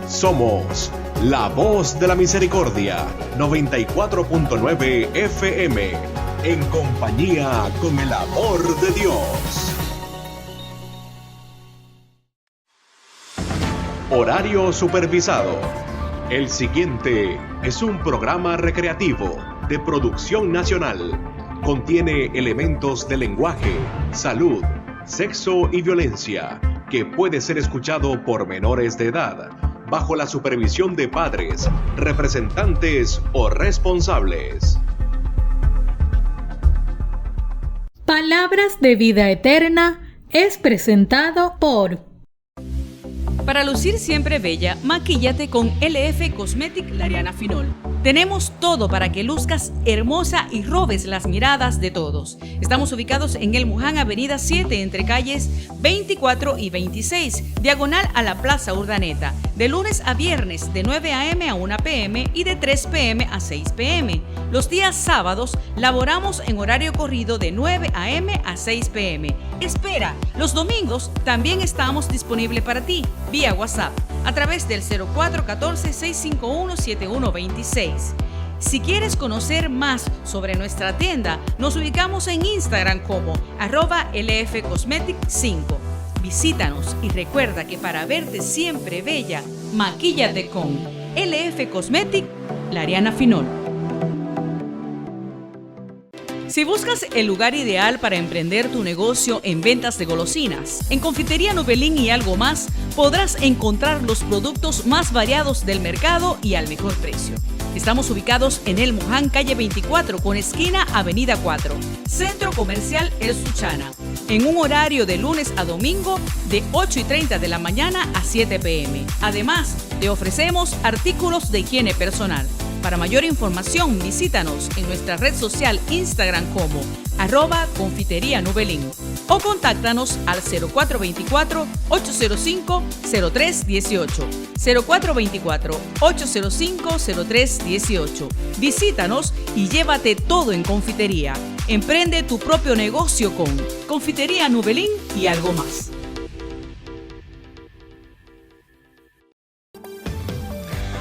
Somos la voz de la misericordia, 94.9 FM, en compañía con el amor de Dios. Horario supervisado. El siguiente es un programa recreativo de producción nacional. Contiene elementos de lenguaje, salud, sexo y violencia que puede ser escuchado por menores de edad, bajo la supervisión de padres, representantes o responsables. Palabras de Vida Eterna es presentado por... Para lucir siempre bella, maquíllate con LF Cosmetic Lariana Finol. Tenemos todo para que luzcas hermosa y robes las miradas de todos. Estamos ubicados en El Muján, Avenida 7, entre calles 24 y 26, diagonal a la Plaza Urdaneta, de lunes a viernes de 9 a.m. a 1 p.m. y de 3 p.m. a 6 p.m. Los días sábados laboramos en horario corrido de 9 a.m. a 6 p.m. Espera, los domingos también estamos disponibles para ti, vía WhatsApp, a través del 0414-651-7126. Si quieres conocer más sobre nuestra tienda, nos ubicamos en Instagram como @lfcosmetic5. Visítanos y recuerda que para verte siempre bella, maquíllate con LF Cosmetic Lariana Finol. Si buscas el lugar ideal para emprender tu negocio en ventas de golosinas, en Confitería Nubelín y algo más, podrás encontrar los productos más variados del mercado y al mejor precio. Estamos ubicados en El Muján, calle 24, con esquina Avenida 4, Centro Comercial El Suchana, en un horario de lunes a domingo de 8:30 de la mañana a 7 p.m. Además, te ofrecemos artículos de higiene personal. Para mayor información, visítanos en nuestra red social Instagram como @Confitería Nubelín o contáctanos al 0424-805-0318. 0424-805-0318. Visítanos y llévate todo en confitería. Emprende tu propio negocio con Confitería Nubelín y algo más.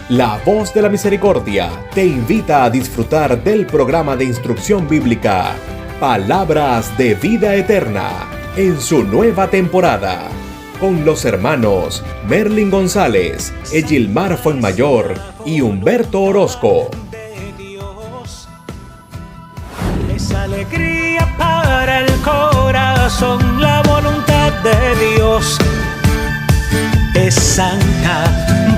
La Voz de la Misericordia te invita a disfrutar del programa de instrucción bíblica Palabras de Vida Eterna en su nueva temporada, con los hermanos Merlin González, Egilmar Fuenmayor y Humberto Orozco. Es alegría para el corazón, la voluntad de Dios es santa,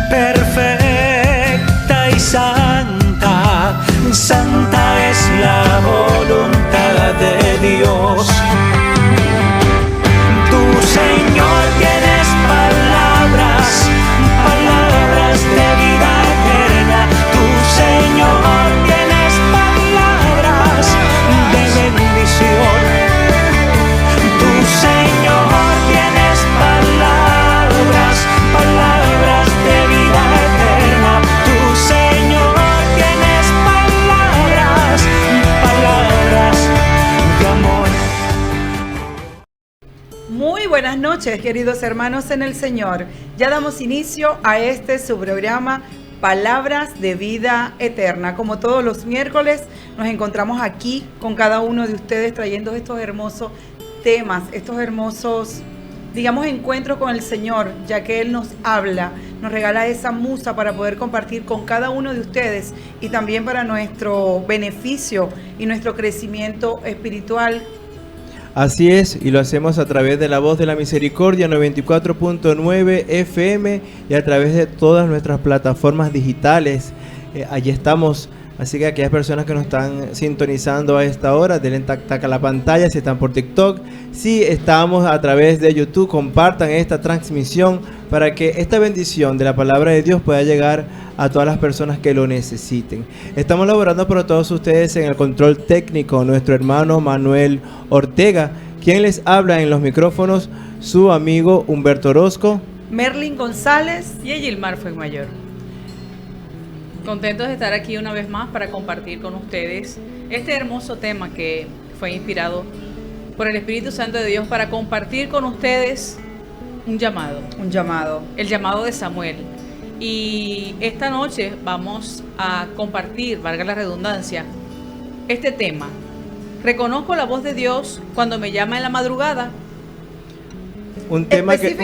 perfecta y santa. Santa es la voluntad de Dios. Tú, Señor, tienes palabras, palabras de vida eterna. Tú, Señor, tienes palabras de bendición. Tú, Señor, tienes palabras, palabras de vida eterna. Tú, Señor, tienes palabras, palabras de amor. Muy buenas noches, queridos hermanos en el Señor. Ya damos inicio a su programa Palabras de Vida Eterna. Como todos los miércoles, nos encontramos aquí con cada uno de ustedes trayendo estos hermosos temas, estos hermosos, digamos, encuentros con el Señor, ya que Él nos habla, nos regala esa musa para poder compartir con cada uno de ustedes y también para nuestro beneficio y nuestro crecimiento espiritual. Así es, y lo hacemos a través de la Voz de la Misericordia 94.9 FM y a través de todas nuestras plataformas digitales. Allí estamos, así que aquellas personas que nos están sintonizando a esta hora, denle tac a la pantalla si están por TikTok. Si estamos a través de YouTube, compartan esta transmisión para que esta bendición de la palabra de Dios pueda llegar a todas las personas que lo necesiten. Estamos laborando para todos ustedes en el control técnico, nuestro hermano Manuel Ortega, quien les habla en los micrófonos, su amigo Humberto Orozco, Merlin González y Egilmar Fuenmayor. Contentos de estar aquí una vez más para compartir con ustedes este hermoso tema que fue inspirado por el Espíritu Santo de Dios para compartir con ustedes un llamado. Un llamado. El llamado de Samuel. Y esta noche vamos a compartir, valga la redundancia, este tema. Reconozco la voz de Dios cuando me llama en la madrugada. Un tema que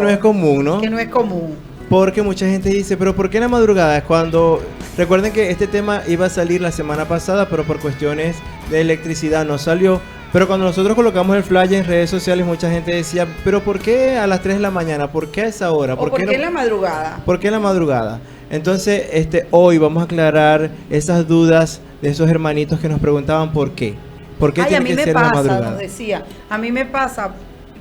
no es común, ¿no? Que no es común. Porque mucha gente dice, pero ¿por qué en la madrugada? Es cuando... Recuerden que este tema iba a salir la semana pasada, pero por cuestiones de electricidad no salió. Pero cuando nosotros colocamos el flyer en redes sociales, mucha gente decía, pero ¿por qué a las 3 de la mañana? ¿Por qué a esa hora? ¿Por qué en la madrugada? ¿Por qué en la madrugada? Entonces, hoy vamos a aclarar esas dudas de esos hermanitos que nos preguntaban por qué. ¿Por qué tiene que ser en la madrugada? Nos decía, a mí me pasa,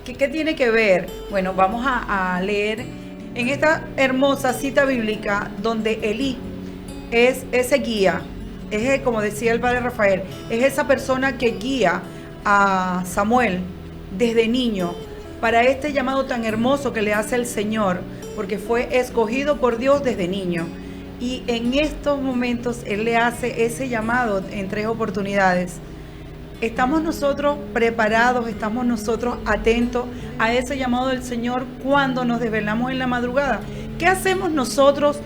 ¿qué tiene que ver? Bueno, vamos a leer en esta hermosa cita bíblica donde Elí es ese guía, es como decía el padre Rafael, es esa persona que guía a Samuel desde niño para este llamado tan hermoso que le hace el Señor, porque fue escogido por Dios desde niño. Y en estos momentos Él le hace ese llamado en 3 oportunidades. ¿Estamos nosotros preparados? ¿Estamos nosotros atentos a ese llamado del Señor cuando nos desvelamos en la madrugada? ¿Qué hacemos nosotros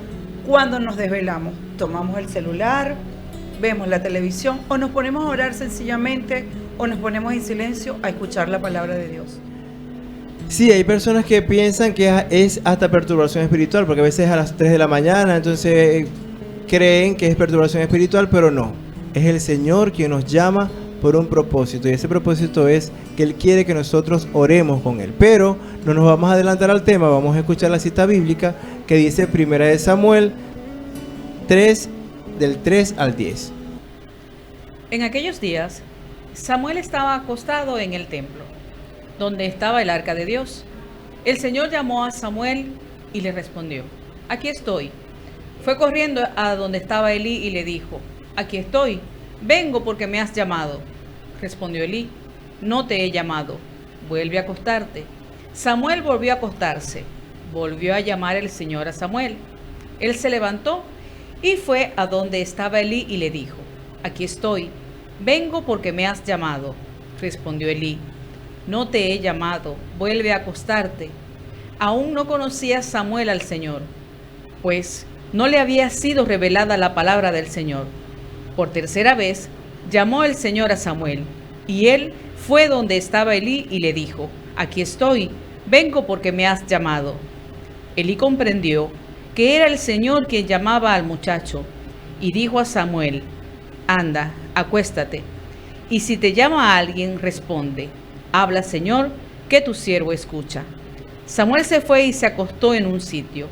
cuando nos desvelamos? ¿Tomamos el celular? ¿Vemos la televisión? ¿O nos ponemos a orar sencillamente? ¿O nos ponemos en silencio a escuchar la palabra de Dios? Sí, hay personas que piensan que es hasta perturbación espiritual, porque a veces a las 3 de la mañana, entonces creen que es perturbación espiritual, pero no. Es el Señor quien nos llama por un propósito, y ese propósito es que Él quiere que nosotros oremos con Él. Pero no nos vamos a adelantar al tema, vamos a escuchar la cita bíblica que dice 1 Samuel 3, del 3 al 10. En aquellos días, Samuel estaba acostado en el templo, donde estaba el arca de Dios. El Señor llamó a Samuel y le respondió, aquí estoy. Fue corriendo a donde estaba Elí y le dijo, aquí estoy, vengo porque me has llamado. Respondió Elí, no te he llamado, vuelve a acostarte. Samuel volvió a acostarse, volvió a llamar el Señor a Samuel. Él se levantó y fue a donde estaba Elí y le dijo, aquí estoy, vengo porque me has llamado. Respondió Elí, no te he llamado, vuelve a acostarte. Aún no conocía Samuel al Señor, pues no le había sido revelada la palabra del Señor. Por tercera vez llamó el Señor a Samuel, y él fue donde estaba Elí y le dijo, aquí estoy, vengo porque me has llamado. Elí comprendió que era el Señor quien llamaba al muchacho, y dijo a Samuel, anda, acuéstate, y si te llama a alguien, responde, habla, Señor, que tu siervo escucha. Samuel se fue y se acostó en un sitio.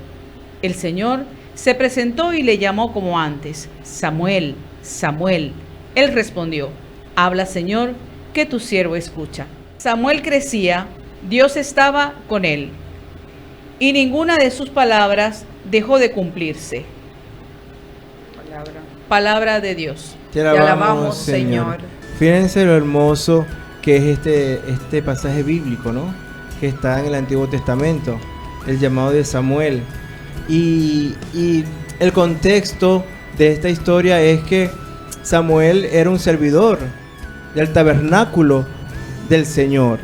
El Señor se presentó y le llamó como antes, Samuel, Samuel. Él respondió, habla, Señor, que tu siervo escucha. Samuel crecía, Dios estaba con él, y ninguna de sus palabras dejó de cumplirse. Palabra de Dios. Te alabamos, Señor. Fíjense lo hermoso que es este pasaje bíblico, ¿no? Que está en el Antiguo Testamento, el llamado de Samuel. Y el contexto de esta historia es que Samuel era un servidor del tabernáculo del Señor.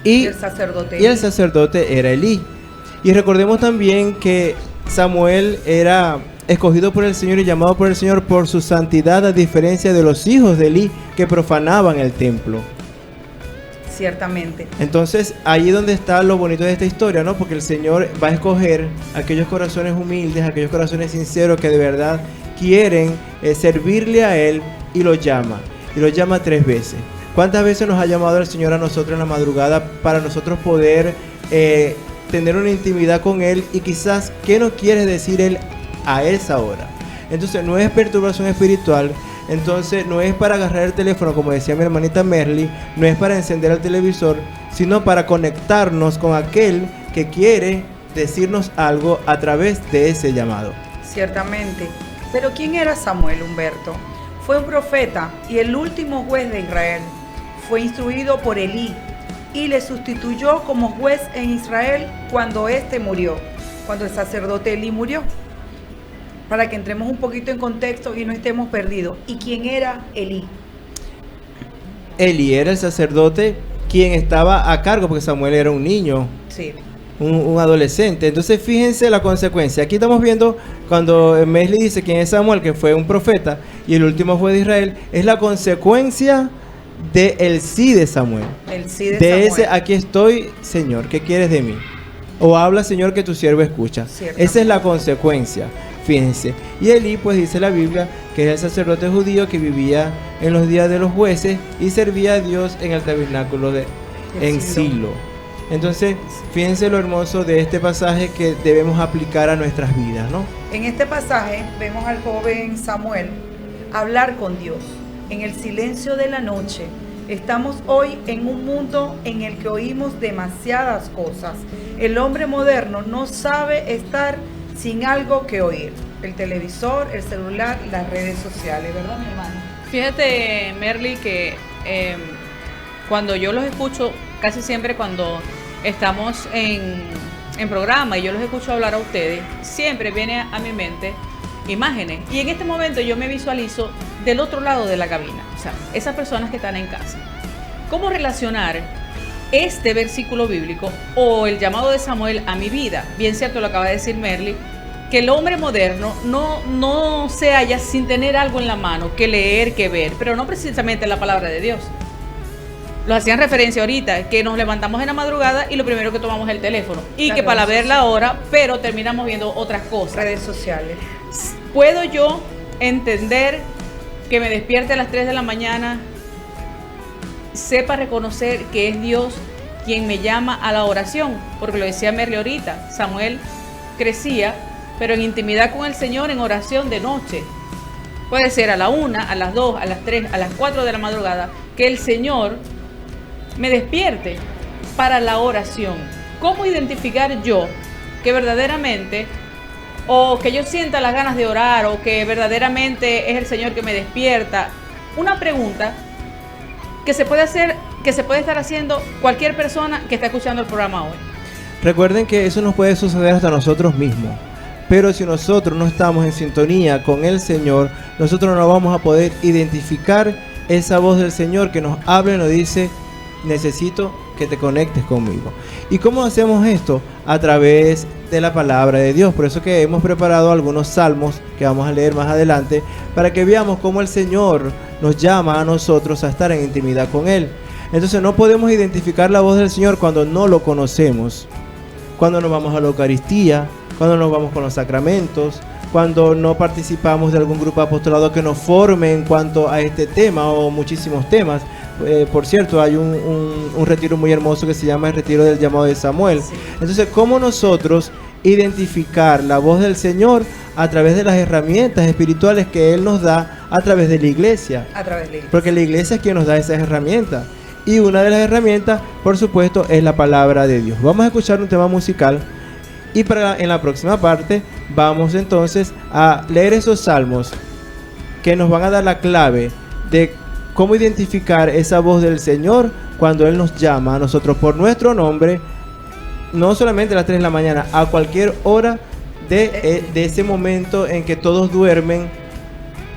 Y el sacerdote era Elí. Y recordemos también que Samuel era escogido por el Señor y llamado por el Señor por su santidad, a diferencia de los hijos de Elí que profanaban el templo. Ciertamente. Entonces, ahí es donde está lo bonito de esta historia, ¿no? Porque el Señor va a escoger aquellos corazones humildes, aquellos corazones sinceros que de verdad quieren servirle a Él, y lo llama. Y lo llama 3 veces. ¿Cuántas veces nos ha llamado el Señor a nosotros en la madrugada para nosotros poder tener una intimidad con Él? Y quizás, ¿qué nos quiere decir Él a esa hora? Entonces, no es perturbación espiritual. Entonces, no es para agarrar el teléfono, como decía mi hermanita Merly, no es para encender el televisor, sino para conectarnos con aquel que quiere decirnos algo a través de ese llamado. Ciertamente. Pero ¿quién era Samuel, Humberto? Fue un profeta y el último juez de Israel. Fue instruido por Elí y le sustituyó como juez en Israel cuando éste murió, cuando el sacerdote Elí murió. Para que entremos un poquito en contexto y no estemos perdidos. ¿Y quién era Elí? Elí era el sacerdote quien estaba a cargo, porque Samuel era un niño. Sí. un adolescente. Entonces fíjense la consecuencia. Aquí estamos viendo cuando Mesli dice quién es Samuel, que fue un profeta, y el último juez de Israel, es la consecuencia del sí de Samuel. El sí de de Samuel. ese, aquí estoy, Señor, ¿qué quieres de mí? O habla, Señor, que tu siervo escucha. Ciertamente. Esa es la consecuencia. Fíjense. Y Elí, pues dice la Biblia, que es el sacerdote judío que vivía en los días de los jueces y servía a Dios en el tabernáculo en Silo. Entonces, fíjense lo hermoso de este pasaje que debemos aplicar a nuestras vidas, ¿no? En este pasaje vemos al joven Samuel hablar con Dios en el silencio de la noche. Estamos hoy en un mundo en el que oímos demasiadas cosas. El hombre moderno no sabe estar sin algo que oír. El televisor, el celular, las redes sociales, ¿verdad, mi hermano? Fíjate, Merly, que cuando yo los escucho, casi siempre cuando estamos en programa y yo los escucho hablar a ustedes, siempre viene a mi mente imágenes. Y en este momento yo me visualizo del otro lado de la cabina, o sea, esas personas que están en casa. ¿Cómo relacionar este versículo bíblico o el llamado de Samuel a mi vida? Bien cierto lo acaba de decir Merly, que el hombre moderno no se halla sin tener algo en la mano, que leer, que ver, pero no precisamente la palabra de Dios. Lo hacían referencia ahorita, que nos levantamos en la madrugada y lo primero que tomamos es el teléfono. Y Las que para redes ver la hora, pero terminamos viendo otras cosas. Redes sociales. ¿Puedo yo entender que me despierte a las 3 de la mañana, sepa reconocer que es Dios quien me llama a la oración? Porque lo decía Merly ahorita, Samuel crecía, pero en intimidad con el Señor, en oración de noche. Puede ser a la 1, a las 2, a las 3, a las 4 de la madrugada, que el Señor me despierte para la oración. ¿Cómo identificar yo que verdaderamente, o que yo sienta las ganas de orar, o que verdaderamente es el Señor que me despierta? Una pregunta que se puede hacer, que se puede estar haciendo cualquier persona que está escuchando el programa hoy. Recuerden que eso nos puede suceder hasta nosotros mismos. Pero si nosotros no estamos en sintonía con el Señor, nosotros no vamos a poder identificar esa voz del Señor que nos habla y nos dice: necesito que te conectes conmigo. ¿Y cómo hacemos esto? A través de la palabra de Dios. Por eso que hemos preparado algunos salmos que vamos a leer más adelante, para que veamos cómo el Señor nos llama a nosotros a estar en intimidad con Él. Entonces no podemos identificar la voz del Señor cuando no lo conocemos. Cuando nos vamos a la Eucaristía, cuando nos vamos con los sacramentos, cuando no participamos de algún grupo apostolado que nos forme en cuanto a este tema o muchísimos temas. Por cierto, hay un retiro muy hermoso que se llama el Retiro del Llamado de Samuel. Sí. Entonces, ¿cómo nosotros identificar la voz del Señor? A través de las herramientas espirituales que Él nos da a través de la iglesia. A través de la iglesia. Porque la iglesia es quien nos da esas herramientas. Y una de las herramientas, por supuesto, es la palabra de Dios. Vamos a escuchar un tema musical. Y en la próxima parte vamos entonces a leer esos salmos que nos van a dar la clave de cómo identificar esa voz del Señor cuando Él nos llama a nosotros por nuestro nombre, no solamente a las 3 de la mañana, a cualquier hora de ese momento en que todos duermen,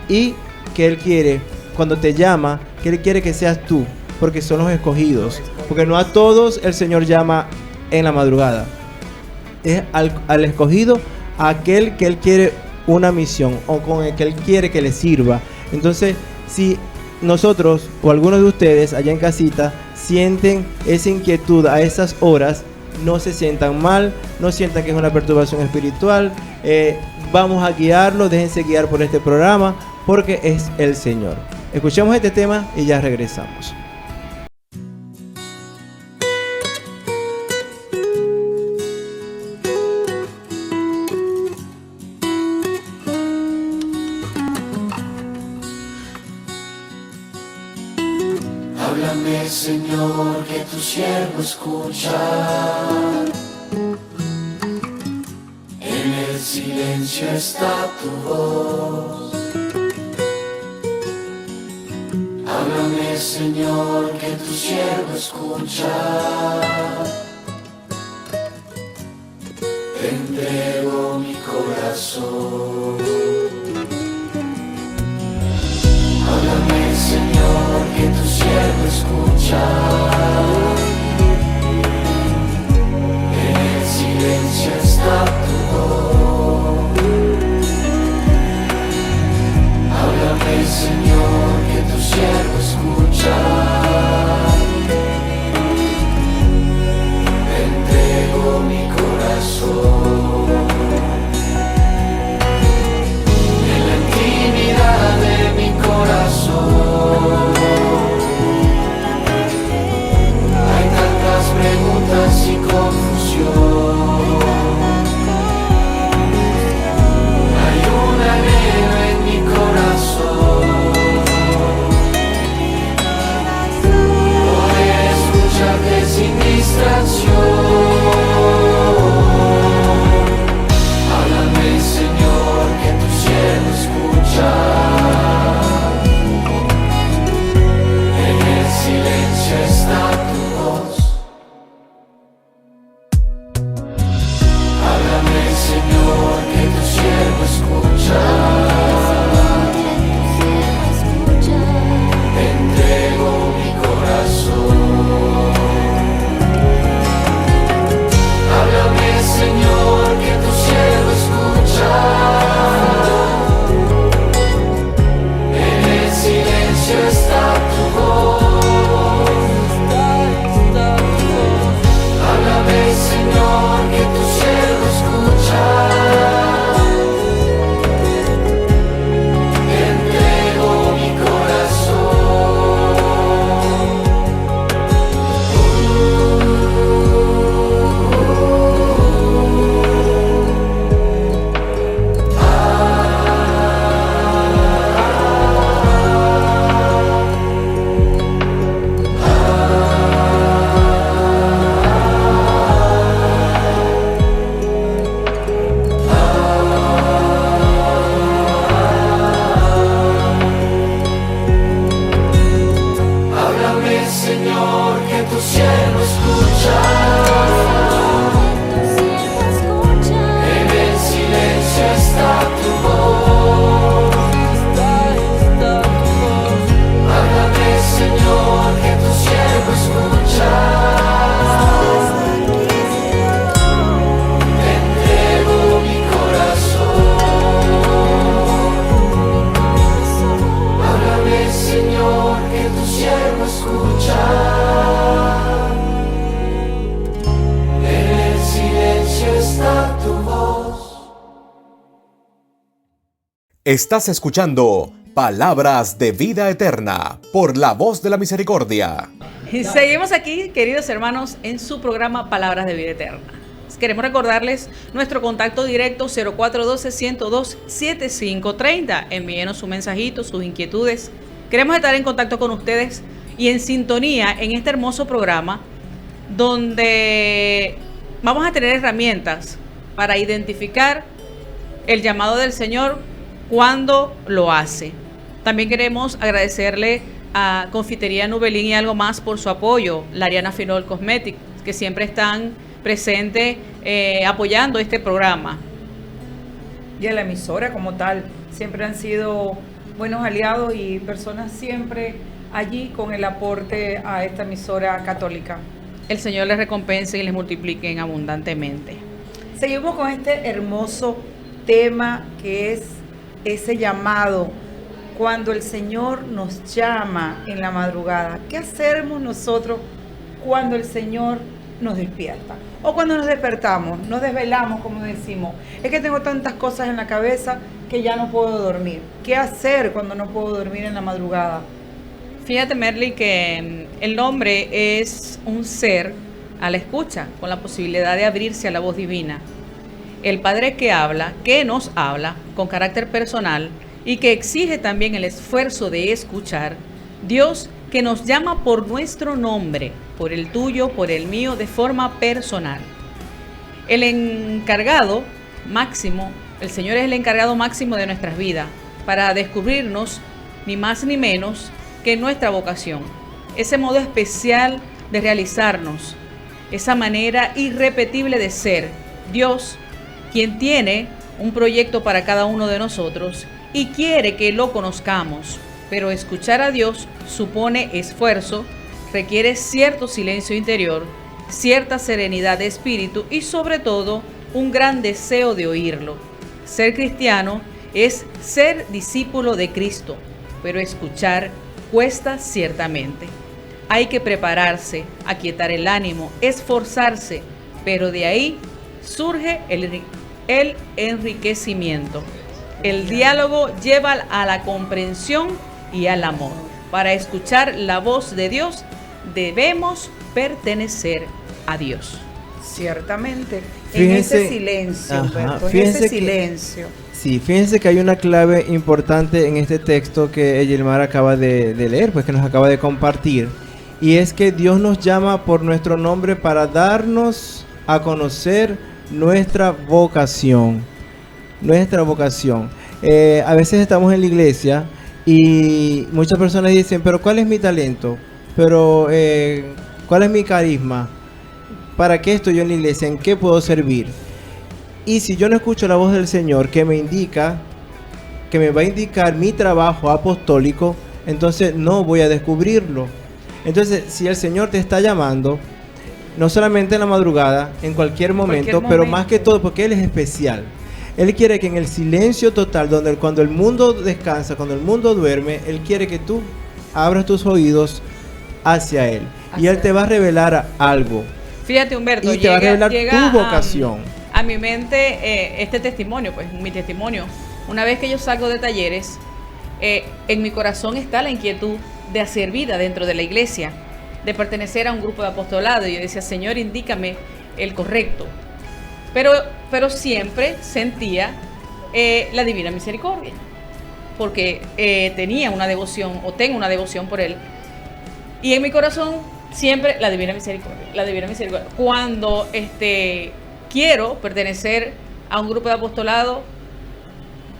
y que Él quiere, cuando te llama, que Él quiere que seas tú, porque son los escogidos, porque no a todos el Señor llama en la madrugada. Es al escogido, a aquel que Él quiere una misión o con el que Él quiere que le sirva. Entonces, si nosotros o algunos de ustedes allá en casita sienten esa inquietud a esas horas, no se sientan mal, no sientan que es una perturbación espiritual. Vamos a guiarlos, déjense guiar por este programa, porque es el Señor. Escuchemos este tema y ya regresamos. Háblame, Señor, que tu siervo escucha. En el silencio está tu voz. Háblame, Señor, que tu siervo escucha. Te entrego mi corazón. Háblame, Señor, que tu siervo escucha. En el está tu voz. Háblame, Señor, que tu siervo escucha. Te entrego mi corazón. En la intimidad de mi corazón hay tantas preguntas y confusión. Hay un anhelo en mi corazón, poder escucharte sin distracción. Háblame, Señor, que tu siervo escucha. En el silencio está tu voz. Háblame, Señor, que tu siervo escucha. Te entrego mi corazón. Háblame, Señor, que tu siervo escucha. En el silencio está tu voz. Háblame, Señor, que tu siervo escucha. Te entrego mi corazón. Háblame, Señor, que tu siervo escucha. En el silencio está tu voz. Háblame, Señor, que tu siervo escucha. Te entrego mi corazón. Háblame, Señor, que tu siervo escucha. En el silencio está tu voz. Estás escuchando Palabras de Vida Eterna por la Voz de la Misericordia. Y seguimos aquí, queridos hermanos, en su programa Palabras de Vida Eterna. Queremos recordarles nuestro contacto directo 0412-102-7530. Envíenos su mensajito, sus inquietudes. Queremos estar en contacto con ustedes y en sintonía en este hermoso programa donde vamos a tener herramientas para identificar el llamado del Señor cuando lo hace. También queremos agradecerle a Confitería Nubelín y Algo Más por su apoyo, la Ariana Finol Cosmetics, que siempre están presentes apoyando este programa. Y a la emisora como tal, siempre han sido buenos aliados y personas siempre allí con el aporte a esta emisora católica. El Señor les recompense y les multiplique abundantemente. Seguimos con este hermoso tema que es ese llamado, cuando el Señor nos llama en la madrugada. ¿Qué hacemos nosotros cuando el Señor nos despierta? O cuando nos despertamos, nos desvelamos, como decimos. Es que tengo tantas cosas en la cabeza que ya no puedo dormir. ¿Qué hacer cuando no puedo dormir en la madrugada? Fíjate, Merly, que el hombre es un ser a la escucha, con la posibilidad de abrirse a la voz divina. El Padre que habla, que nos habla con carácter personal y que exige también el esfuerzo de escuchar. Dios que nos llama por nuestro nombre, por el tuyo, por el mío, de forma personal. El encargado máximo, el Señor es el encargado máximo de nuestras vidas para descubrirnos ni más ni menos que nuestra vocación, ese modo especial de realizarnos, esa manera irrepetible de ser. Dios, quien tiene un proyecto para cada uno de nosotros y quiere que lo conozcamos, pero escuchar a Dios supone esfuerzo, requiere cierto silencio interior, cierta serenidad de espíritu y sobre todo un gran deseo de oírlo. Ser cristiano es ser discípulo de Cristo, pero escuchar cuesta ciertamente. Hay que prepararse, aquietar el ánimo, esforzarse, pero de ahí surge el enriquecimiento. El diálogo lleva a la comprensión y al amor. Para escuchar la voz de Dios, debemos pertenecer a Dios. Ciertamente, Fíjense, en ese silencio, ajá, Humberto, en fíjense ese que- silencio. Sí, fíjense que hay una clave importante en este texto que Eyelmar acaba de leer, pues que nos acaba de compartir. Y es que Dios nos llama por nuestro nombre para darnos a conocer nuestra vocación. Nuestra vocación. A veces estamos en la iglesia y muchas personas dicen, pero ¿cuál es mi talento? Pero ¿cuál es mi carisma? ¿Para qué estoy yo en la iglesia? ¿En qué puedo servir? Y si yo no escucho la voz del Señor que me indica, que me va a indicar mi trabajo apostólico, entonces no voy a descubrirlo. Entonces, si el Señor te está llamando, no solamente en la madrugada, en cualquier momento, pero más que todo porque Él es especial. Él quiere que en el silencio total, cuando el mundo descansa, cuando el mundo duerme, Él quiere que tú abras tus oídos hacia Él. Y Él te va a revelar algo. Fíjate, Humberto, Y te va a revelar tu vocación. A mi mente este testimonio, pues mi testimonio. Una vez que yo salgo de talleres, en mi corazón está la inquietud de hacer vida dentro de la iglesia, de pertenecer a un grupo de apostolado. Y yo decía, Señor, indícame el correcto. Pero siempre sentía la divina misericordia, porque tenía una devoción, o tengo una devoción por Él. Y en mi corazón siempre la divina misericordia, la divina misericordia. Cuando quiero pertenecer a un grupo de apostolado,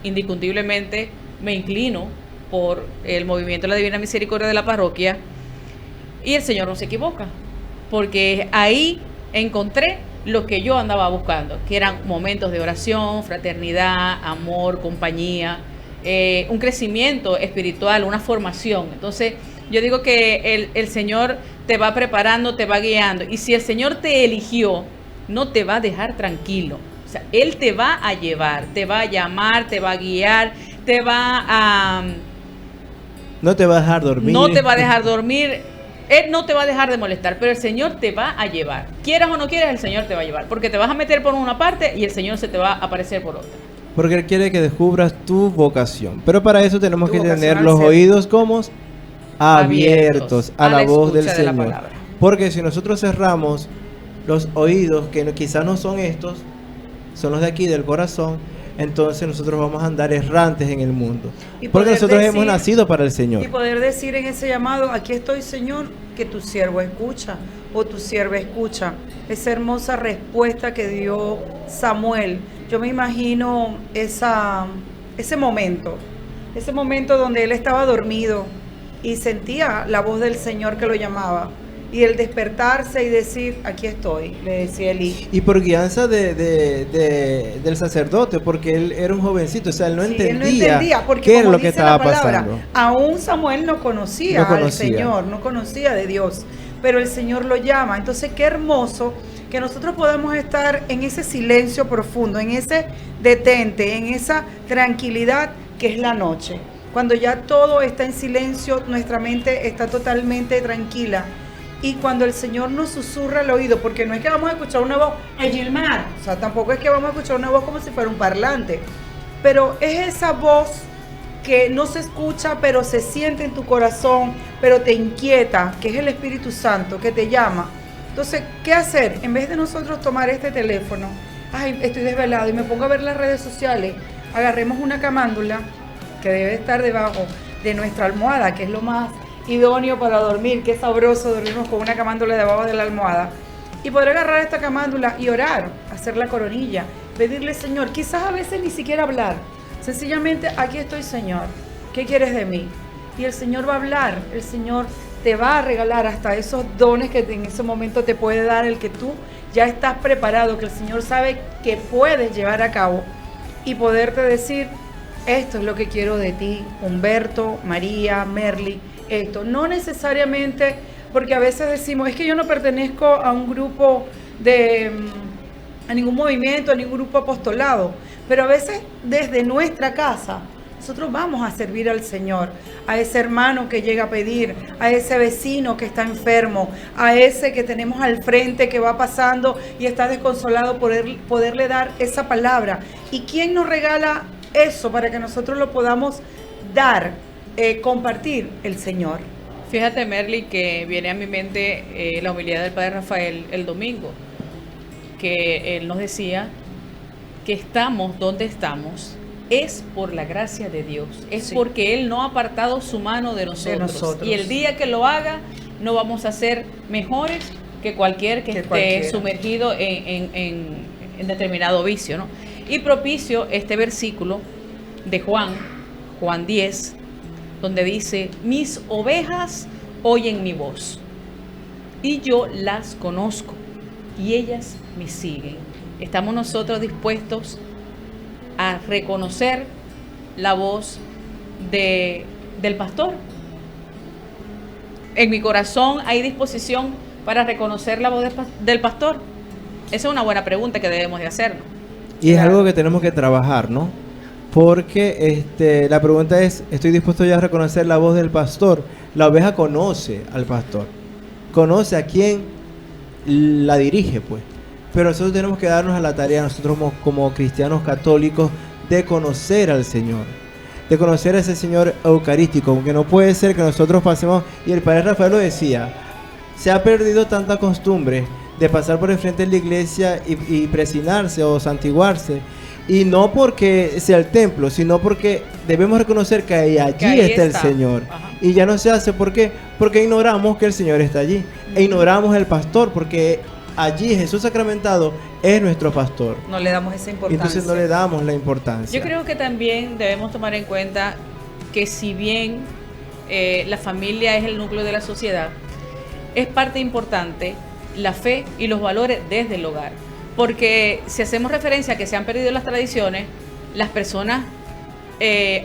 indiscutiblemente me inclino por el movimiento de la divina misericordia de la parroquia, y el Señor no se equivoca, porque ahí encontré lo que yo andaba buscando, que eran momentos de oración, fraternidad, amor, compañía, un crecimiento espiritual, una formación. Entonces yo digo que el Señor te va preparando, te va guiando, y si el Señor te eligió, no te va a dejar tranquilo. O sea, Él te va a llevar, te va a llamar, te va a guiar, te va a... No te va a dejar dormir. No te va a dejar dormir. Él no te va a dejar de molestar, pero el Señor te va a llevar. Quieras o no quieras, el Señor te va a llevar. Porque te vas a meter por una parte y el Señor se te va a aparecer por otra. Porque Él quiere que descubras tu vocación. Pero para eso tenemos que vocación tener al los ser. oídos como abiertos a la voz del escucha de la Señor. palabra. Porque si nosotros cerramos los oídos, que quizás no son estos, son los de aquí del corazón, entonces nosotros vamos a andar errantes en el mundo. Y Porque poder nosotros decir- hemos nacido para el Y Señor. poder decir en ese llamado, aquí estoy, Señor, que tu siervo escucha, o tu sierva escucha. Esa hermosa respuesta que dio Samuel. Yo me imagino ese momento donde él estaba dormido y sentía la voz del Señor que lo llamaba. Y el despertarse y decir, aquí estoy, le decía Elí. Y por guianza del sacerdote, porque él era un jovencito, o sea, él no Sí, él no entendía entendía, porque qué era como lo que dice la estaba palabra, pasando. aún Samuel no conocía No conocía. al Señor, no conocía de Dios, pero el Señor lo llama. Entonces, qué hermoso que nosotros podamos estar en ese silencio profundo, en ese detente, en esa tranquilidad que es la noche. Cuando ya todo está en silencio, nuestra mente está totalmente tranquila. Y cuando el Señor nos susurra al oído, porque no es que vamos a escuchar una voz, Eyelmar, o sea, tampoco es que vamos a escuchar una voz como si fuera un parlante, pero es esa voz que no se escucha, pero se siente en tu corazón, pero te inquieta, que es el Espíritu Santo, que te llama. Entonces, ¿qué hacer? En vez de nosotros tomar este teléfono, ay, estoy desvelado y me pongo a ver las redes sociales, agarremos una camándula que debe estar debajo de nuestra almohada, que es lo más idóneo para dormir, qué sabroso dormirnos con una camándula debajo de la almohada, y poder agarrar esta camándula y orar, hacer la coronilla, pedirle, Señor, quizás a veces ni siquiera hablar, sencillamente, aquí estoy, Señor, ¿qué quieres de mí? Y el Señor va a hablar, el Señor te va a regalar hasta esos dones que en ese momento te puede dar, el que tú ya estás preparado, que el Señor sabe que puedes llevar a cabo, y poderte decir, esto es lo que quiero de ti, Humberto, María, Merly, esto. No necesariamente, porque a veces decimos, es que yo no pertenezco a un grupo de a ningún movimiento, a ningún grupo apostolado, pero a veces desde nuestra casa nosotros vamos a servir al Señor, a ese hermano que llega a pedir, a ese vecino que está enfermo, a ese que tenemos al frente que va pasando y está desconsolado, poderle dar esa palabra. ¿Y quién nos regala eso para que nosotros lo podamos dar, compartir? El Señor. Fíjate, Merly, que viene a mi mente la homilía del Padre Rafael el domingo, que él nos decía que estamos donde estamos es por la gracia de Dios, es porque Él no ha apartado su mano de nosotros. Y el día que lo haga, no vamos a ser mejores que cualquier que esté sumergido en determinado vicio, ¿no? Y propicio este versículo de Juan 10, donde dice: mis ovejas oyen mi voz, y yo las conozco, y ellas me siguen. ¿Estamos nosotros dispuestos a reconocer la voz del pastor? En mi corazón hay disposición para reconocer la voz del pastor. Esa es una buena pregunta que debemos de hacernos. Y es algo que tenemos que trabajar, ¿no? Porque la pregunta es, ¿estoy dispuesto ya a reconocer la voz del pastor? La oveja conoce al pastor, conoce a quién la dirige, pues. Pero nosotros tenemos que darnos a la tarea, nosotros como cristianos católicos, de conocer al Señor, de conocer a ese Señor eucarístico, porque no puede ser que nosotros pasemos, y el Padre Rafael lo decía, se ha perdido tanta costumbre de pasar por el frente de la iglesia y presinarse o santiguarse, y no porque sea el templo, sino porque debemos reconocer que allí está el Señor. Ajá. Y ya no se hace, ¿por qué? Porque ignoramos que el Señor está allí, e ignoramos el pastor, porque allí Jesús sacramentado es nuestro pastor. No le damos esa importancia. Entonces no le damos la importancia. Yo creo que también debemos tomar en cuenta que si bien la familia es el núcleo de la sociedad, es parte importante la fe y los valores desde el hogar. Porque si hacemos referencia a que se han perdido las tradiciones, las personas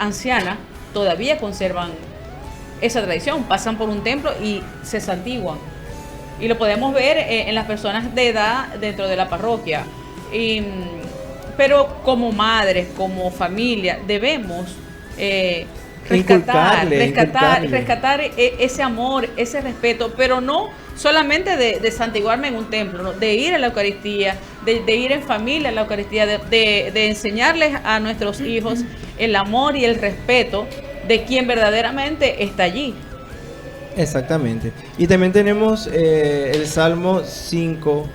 ancianas todavía conservan esa tradición, pasan por un templo y se santiguan. Y lo podemos ver en las personas de edad dentro de la parroquia. Pero como madres, como familia, debemos rescatar ese amor, ese respeto, pero no solamente de santiguarme en un templo, ¿no? De ir a la Eucaristía, de ir en familia a la Eucaristía, de enseñarles a nuestros hijos el amor y el respeto de quien verdaderamente está allí. Exactamente. Y también tenemos el Salmo 5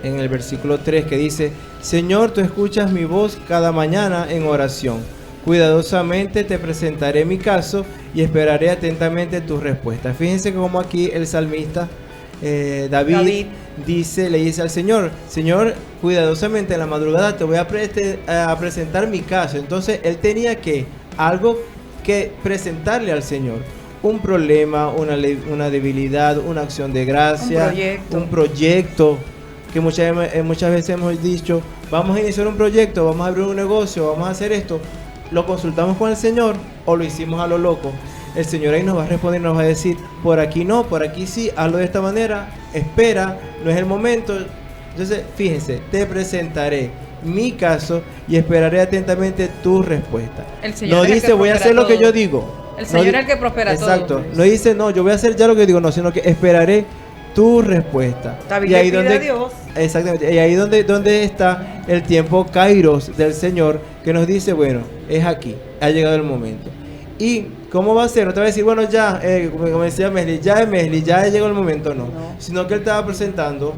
en el versículo 3 que dice: Señor, tú escuchas mi voz cada mañana en oración. Cuidadosamente te presentaré mi caso y esperaré atentamente tu respuesta. Fíjense como aquí el salmista David le dice al Señor: Señor, cuidadosamente en la madrugada te voy a presentar mi caso. Entonces él tenía algo que presentarle al Señor. Un problema, una debilidad, una acción de gracia, un proyecto que muchas veces hemos dicho: vamos a iniciar un proyecto, vamos a abrir un negocio, vamos a hacer esto. Lo consultamos con el Señor o lo hicimos a lo loco. El Señor ahí nos va a responder, nos va a decir: por aquí no, por aquí sí, hazlo de esta manera, espera, no es el momento. Entonces, fíjense, te presentaré mi caso y esperaré atentamente tu respuesta. No dice voy a hacer lo que yo digo. El Señor es el que prospera todo. Exacto. No dice, no, yo voy a hacer ya lo que digo, no, sino que esperaré tu respuesta. Y ahí donde Dios. Exactamente. Y ahí donde está el tiempo kairos del Señor, que nos dice, bueno, es aquí, ha llegado el momento. ¿Y cómo va a ser? No te va a decir, bueno, ya, como decía Mesli, ya llegó el momento, no. Sino que Él te va presentando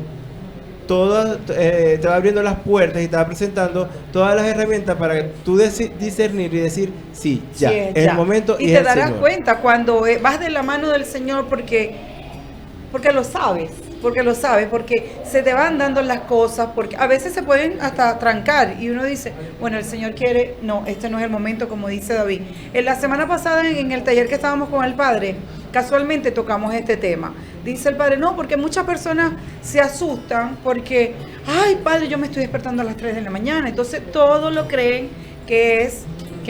te va abriendo las puertas y te va presentando todas las herramientas para tú discernir y decir, sí, ya, es el momento y te darás cuenta cuando vas de la mano del Señor porque lo sabes, porque se te van dando las cosas, porque a veces se pueden hasta trancar y uno dice, bueno, el Señor quiere, no, este no es el momento, como dice David. En la semana pasada en el taller que estábamos con el Padre, casualmente tocamos este tema. Dice el Padre, no, porque muchas personas se asustan porque, ay, Padre, yo me estoy despertando a las 3 de la mañana, entonces todo lo creen que es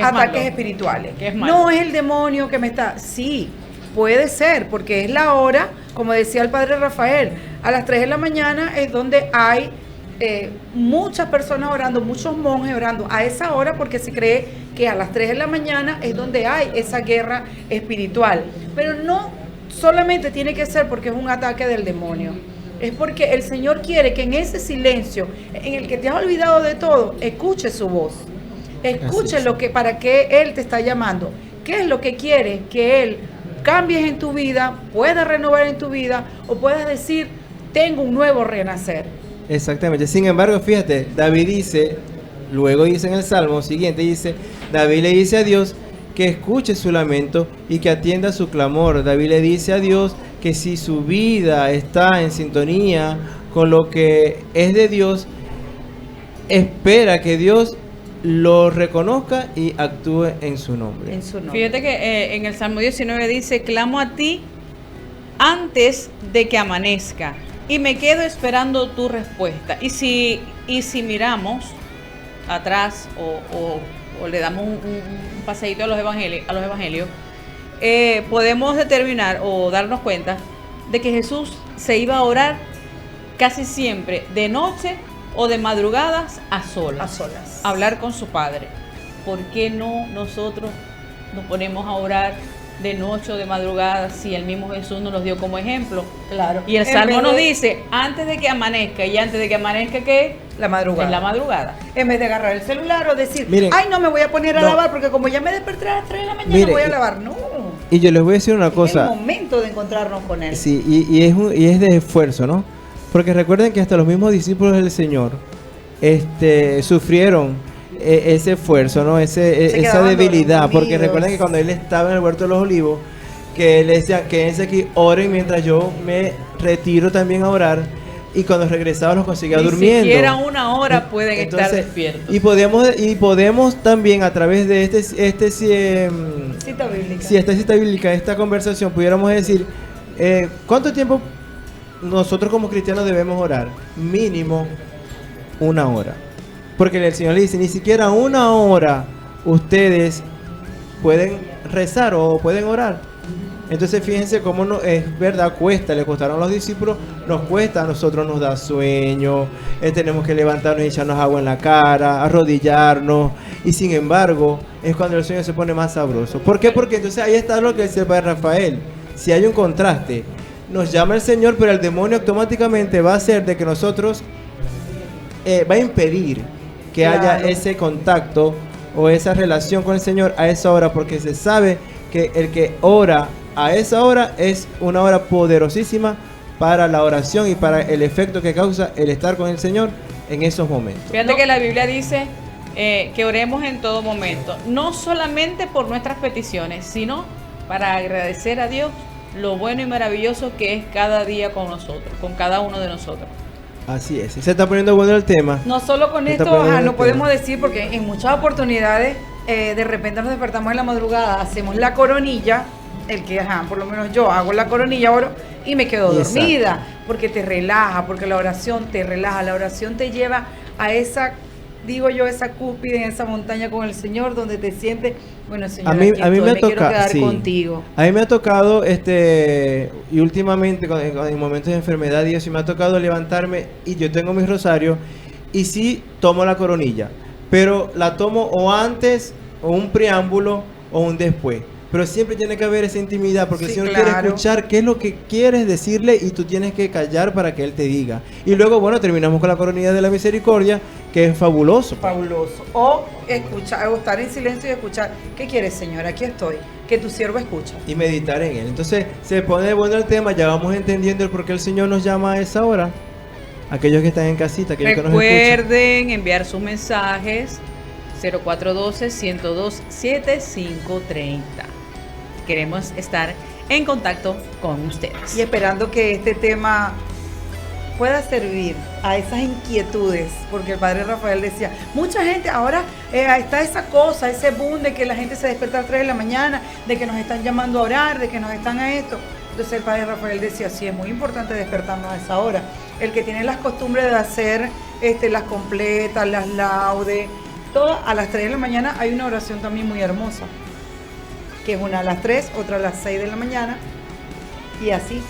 ataques espirituales. Que es no es el demonio que me está, sí, puede ser, porque es la hora, como decía el Padre Rafael, a las 3 de la mañana es donde hay muchas personas orando, muchos monjes orando a esa hora porque se cree que a las 3 de la mañana es donde hay esa guerra espiritual. Pero no solamente tiene que ser porque es un ataque del demonio. Es porque el Señor quiere que en ese silencio, en el que te has olvidado de todo, escuche su voz. Escuche lo que, para qué Él te está llamando. ¿Qué es lo que quiere que Él cambies en tu vida, puedas renovar en tu vida o puedas decir, tengo un nuevo renacer? Exactamente. Sin embargo, fíjate, David dice, luego dice en el Salmo siguiente, dice, David le dice a Dios que escuche su lamento y que atienda su clamor. David le dice a Dios que si su vida está en sintonía con lo que es de Dios, espera que Dios lo reconozca y actúe en su nombre. Fíjate que en el Salmo 19 dice, clamo a ti antes de que amanezca y me quedo esperando tu respuesta. Y si miramos atrás o le damos un paseíto a los evangelios, podemos determinar o darnos cuenta de que Jesús se iba a orar casi siempre de noche o de madrugadas a solas. A hablar con su Padre. ¿Por qué no nosotros nos ponemos a orar de noche o de madrugada si el mismo Jesús nos los dio como ejemplo? Claro. Y el Salmo nos dice, antes de que amanezca, y antes de que amanezca, ¿qué? La madrugada. En la madrugada. En vez de agarrar el celular o decir, miren, ay, no me voy a poner a lavar porque como ya me desperté a las 3 de la mañana, voy a lavar. No. Y yo les voy a decir una cosa. Es el momento de encontrarnos con Él. Sí, y es de esfuerzo, ¿no? Porque recuerden que hasta los mismos discípulos del Señor sufrieron ese esfuerzo, ¿no? Esa debilidad. Porque recuerden que cuando Él estaba en el huerto de los olivos, que Él decía, quédense aquí, oren mientras yo me retiro también a orar. Y cuando regresaba los conseguía durmiendo. Ni siquiera una hora pueden estar despiertos. Y podemos también a través de esta cita bíblica, esta conversación, pudiéramos decir, ¿cuánto tiempo nosotros como cristianos debemos orar? Mínimo 1 hora. Porque el Señor le dice, ni siquiera 1 hora ustedes pueden rezar o pueden orar. Entonces fíjense cómo no, es verdad, le costaron a los discípulos, nos cuesta, a nosotros nos da sueño, tenemos que levantarnos y echarnos agua en la cara, arrodillarnos, y sin embargo es cuando el sueño se pone más sabroso. ¿Por qué? Porque entonces ahí está lo que dice el Padre Rafael, si hay un contraste, nos llama el Señor, pero el demonio automáticamente va a hacer de que nosotros, va a impedir que haya ese contacto o esa relación con el Señor a esa hora, porque se sabe que el que ora a esa hora es una hora poderosísima para la oración y para el efecto que causa el estar con el Señor en esos momentos. Fíjate que la Biblia dice que oremos en todo momento, no solamente por nuestras peticiones, sino para agradecer a Dios lo bueno y maravilloso que es cada día con nosotros, con cada uno de nosotros. Así es, se está poniendo bueno el tema. No solo con esto, no podemos decir, porque en muchas oportunidades de repente nos despertamos en la madrugada, hacemos la coronilla, por lo menos yo hago la coronilla, oro y me quedo dormida, porque te relaja, porque la oración te relaja, la oración te lleva a esa, digo yo, esa cúspide en esa montaña con el Señor, donde te sientes, bueno, Señor, a mí me quiero quedar contigo. A mí me ha tocado, y últimamente en momentos de enfermedad y eso, me ha tocado levantarme y yo tengo mi rosario y sí tomo la coronilla, pero la tomo o antes, o un preámbulo, o un después. Pero siempre tiene que haber esa intimidad, porque el Señor quiere escuchar qué es lo que quieres decirle y tú tienes que callar para que Él te diga. Y luego, bueno, terminamos con la coronilla de la misericordia, que es fabuloso. Fabuloso. O escuchar, o estar en silencio y escuchar, ¿qué quieres, Señor? Aquí estoy, que tu siervo escucha. Y meditar en Él. Entonces, se pone bueno el tema, ya vamos entendiendo el por qué el Señor nos llama a esa hora. Aquellos que están en casita, aquellos que nos escuchan. Recuerden enviar sus mensajes 0412-102-7530. Queremos estar en contacto con ustedes. Y esperando que este tema pueda servir a esas inquietudes, porque el Padre Rafael decía, mucha gente ahora está esa cosa, ese boom de que la gente se despierta a las 3 de la mañana, de que nos están llamando a orar, de que nos están a esto. Entonces el Padre Rafael decía, sí, es muy importante despertarnos a esa hora. El que tiene las costumbres de hacer las completas, las laudes, todo a las 3 de la mañana hay una oración también muy hermosa, que es una a las 3, otra a las 6 de la mañana, y así,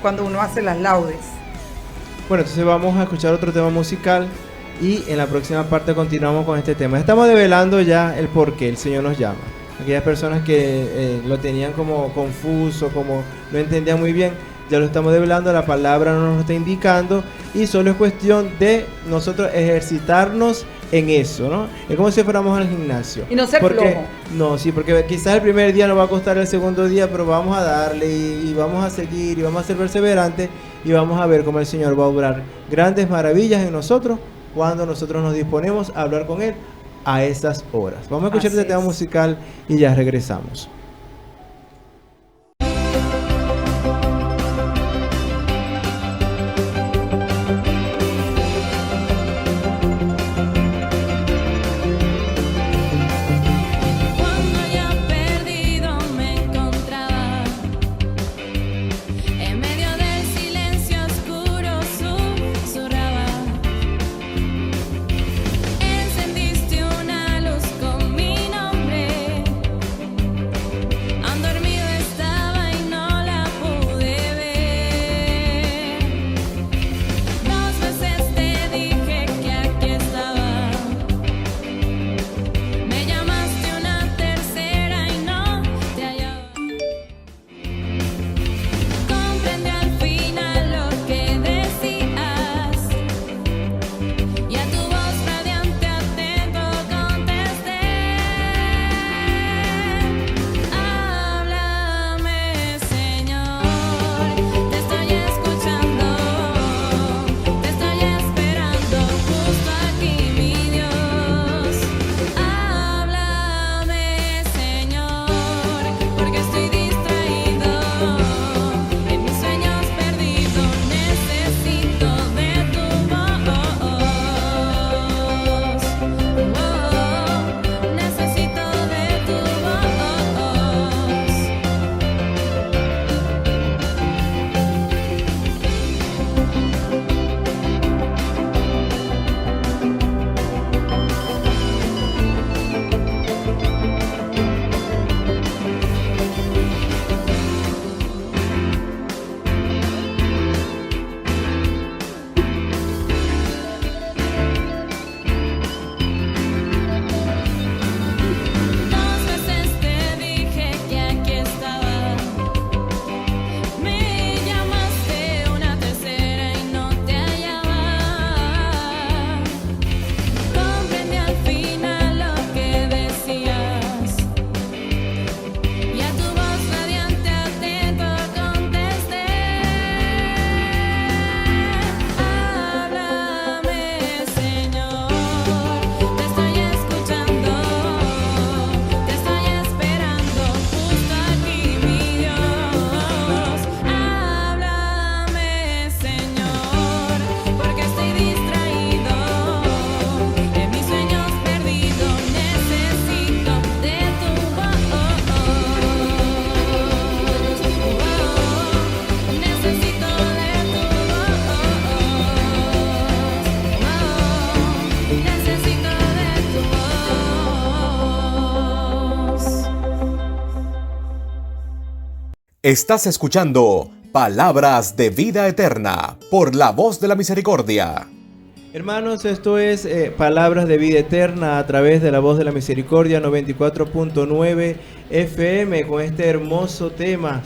cuando uno hace las laudes. Bueno, entonces vamos a escuchar otro tema musical y en la próxima parte continuamos con este tema. Estamos develando ya el por qué el Señor nos llama. Aquellas personas que lo tenían como confuso, como no entendían muy bien, ya lo estamos develando, la palabra nos lo está indicando y solo es cuestión de nosotros ejercitarnos en eso, ¿no? Es como si fuéramos al gimnasio. Y no ser flojo. No, sí, porque quizás el primer día nos va a costar el segundo día, pero vamos a darle y vamos a seguir y vamos a ser perseverantes y vamos a ver cómo el Señor va a obrar grandes maravillas en nosotros cuando nosotros nos disponemos a hablar con Él a esas horas. Vamos a escuchar este tema musical y ya regresamos. Estás escuchando Palabras de Vida Eterna por la Voz de la Misericordia. Hermanos, esto es Palabras de Vida Eterna a través de la Voz de la Misericordia 94.9 FM con este hermoso tema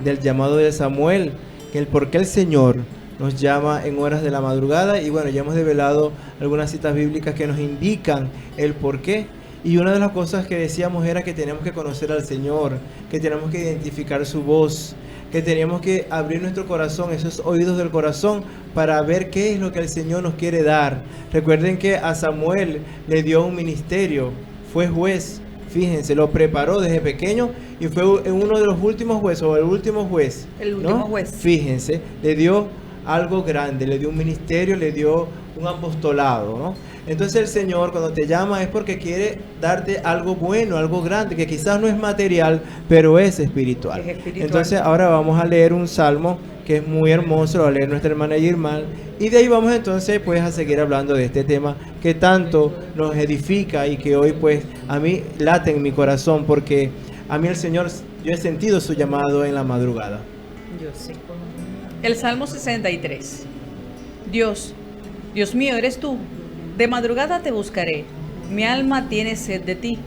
del llamado de Samuel, que el por qué el Señor nos llama en horas de la madrugada. Y bueno, ya hemos develado algunas citas bíblicas que nos indican el por qué. Y una de las cosas que decíamos era que tenemos que conocer al Señor, que tenemos que identificar su voz, que tenemos que abrir nuestro corazón, esos oídos del corazón, para ver qué es lo que el Señor nos quiere dar. Recuerden que a Samuel le dio un ministerio, fue juez, fíjense, lo preparó desde pequeño y fue uno de los últimos jueces, o el último juez. El último juez. Fíjense, le dio algo grande, le dio un ministerio, le dio un apostolado, ¿no? Entonces el Señor cuando te llama es porque quiere darte algo bueno, algo grande, que quizás no es material, pero es espiritual. Es espiritual. Entonces ahora vamos a leer un salmo que es muy hermoso, lo va a leer nuestra hermana Yirmal, y de ahí vamos entonces pues a seguir hablando de este tema que tanto nos edifica y que hoy pues a mí late en mi corazón, porque a mí el Señor, yo he sentido su llamado en la madrugada. Yo sí. El Salmo 63. Dios, Dios mío, eres tú. De madrugada te buscaré. Mi alma tiene sed de ti.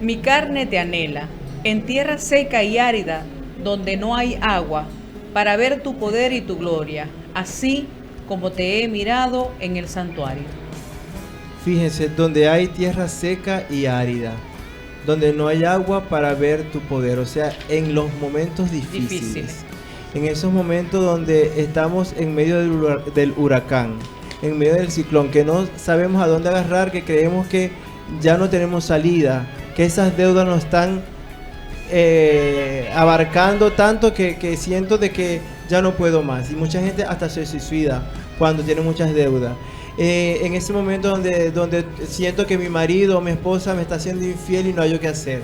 Mi carne te anhela, en tierra seca y árida, donde no hay agua, para ver tu poder y tu gloria, así como te he mirado en el santuario. Fíjense, donde hay tierra seca y árida, donde no hay agua para ver tu poder, o sea, en los momentos difíciles. En esos momentos donde estamos en medio del huracán, en medio del ciclón, que no sabemos a dónde agarrar, que creemos que ya no tenemos salida, que esas deudas nos están abarcando tanto que siento de que ya no puedo más. Y mucha gente hasta se suicida cuando tiene muchas deudas. En ese momento donde siento que mi marido o mi esposa me está haciendo infiel y no hay yo qué hacer.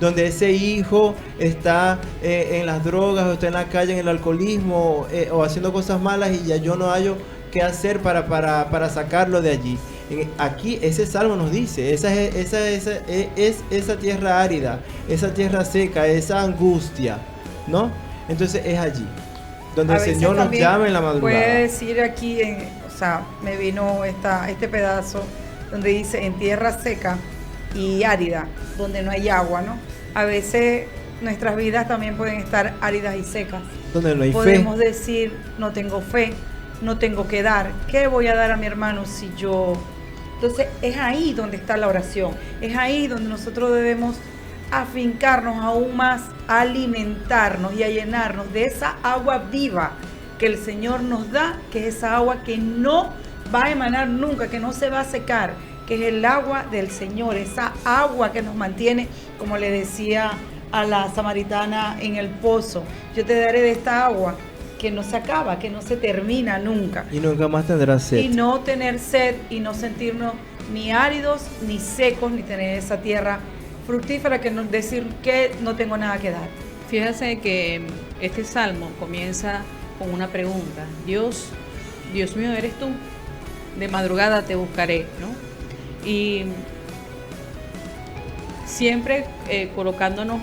Donde ese hijo está en las drogas o está en la calle en el alcoholismo o haciendo cosas malas y ya yo no hallo qué hacer para sacarlo de allí. Aquí ese salmo nos dice, esa tierra árida, esa tierra seca, esa angustia, ¿no? Entonces es allí donde el Señor nos llama en la madrugada. Puede decir aquí, me vino este pedazo donde dice en tierra seca y árida, donde no hay agua, ¿no? A veces nuestras vidas también pueden estar áridas y secas. Donde no hay fe. Podemos decir, no tengo fe, no tengo que dar. ¿Qué voy a dar a mi hermano si yo...? Entonces es ahí donde está la oración. Es ahí donde nosotros debemos afincarnos aún más, a alimentarnos y a llenarnos de esa agua viva que el Señor nos da, que es esa agua que no va a emanar nunca, que no se va a secar, que es el agua del Señor, esa agua que nos mantiene, como le decía a la samaritana en el pozo, yo te daré de esta agua que no se acaba, que no se termina nunca. Y nunca más tendrás sed. Y no tener sed y no sentirnos ni áridos, ni secos, ni tener esa tierra fructífera que no decir que no tengo nada que dar. Fíjense que este salmo comienza con una pregunta. Dios mío, eres tú. De madrugada te buscaré, ¿no? Y siempre colocándonos